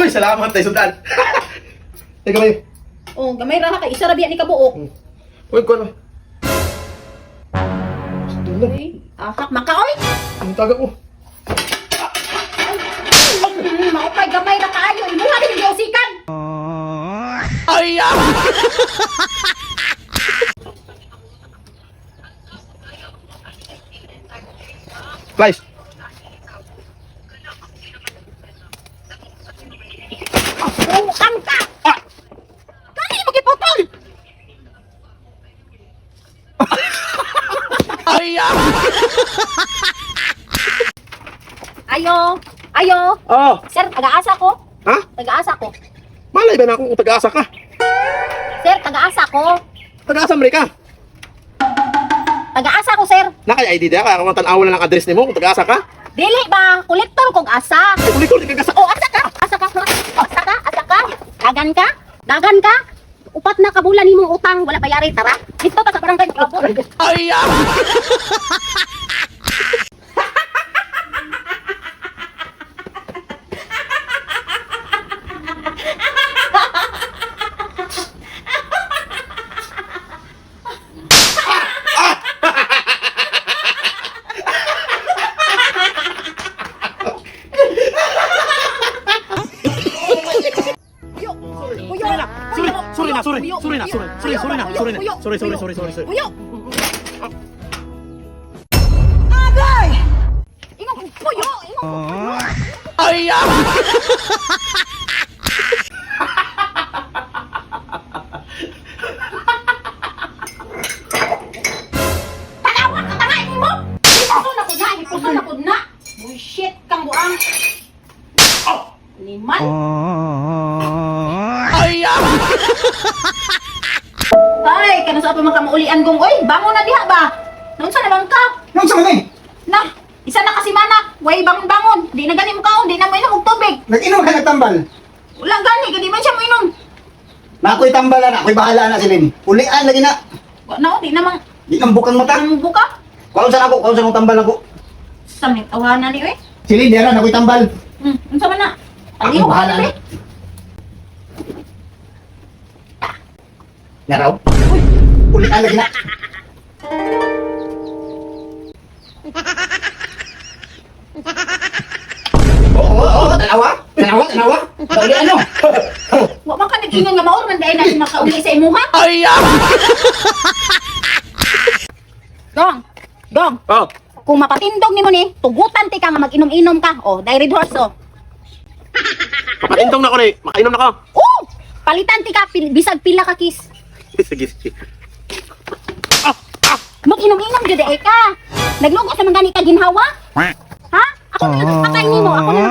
Ay, salamat tayo, Sultan. Ay, kamay. Oh, gamay ra ha kay isa ra biya ni kabuok. Uy, ko na. Sultan. Uy, ahak makaoy. Ang taga ko. Maupay gamay ra kaayo, imuha din giusikan. Ay, Flies. Ang ka. Kani mo giputol. Ay, Ayo, ayo. Oh, Sir, taga-asa ko. ha? Taga-asa ko. Malay ba na akong taga-asa ka? Sir, taga-asa ko. Taga-asa Amerika. Taga-asa ko, sir. Naka-ID dia kaya kung tanaw na lang address nimo kung taga-asa ka. Dili ba? Kolektor kog asa. Ay, kulikul kagasa. Oh, asa ka? Asa ka? Asa ka? Asa ka? Dagan ka? Dagan ka? Upat na kabulan nimong utang, wala bayari, tara. Dito ka sa barangay. Ay, Sorry na. Puyo! Agay! Ingon, puyo! Ingon, Ay, Tanawan ka tangay mo! Ipuso na ko na! Bullshit kang buang! Liman! Ay, Ay, kano sa mga kamaulian gong, oy, bangon na diha ba? Noon sa naman ka? Nung sa manay, Na, isa na kasi mana, way bangon-bangon, di na gani mo kaon, di na mo inom og tubig. nag-inom ka nagtambal. Wala gani, kadi man siya mo inom. Na ako'y tambalan na, ako'y bahala na silin. Ulian lagi na. No, di namang Di nang bukang mata. ang buka. Kaon saan akong tambal ako. Sa may tawanan ni, oy. Silin, diyan na, ako'y tambal. Unsa man na? Ako bahala na. Naraw? Ulian lagi na. Oo, tanawa. Uli ano? Wa man ka nag-ingon nga maor man dahil na makauli sa imuha. ay, Gong. Gong. Oh, Kung mapatindog nimo ni, tugutan ti ka nga mag-inom-inom ka. Oh, dai red horse oh. makaintong na ko ni. Makainom na ko. Oh! Palitan ti ka bisag pila ka kiss. Sige. Mag-inom-inom jud ay ka. Naglugo sa mga gani ka ginhawa? Ha? Ako na nagpatay nimo, ako na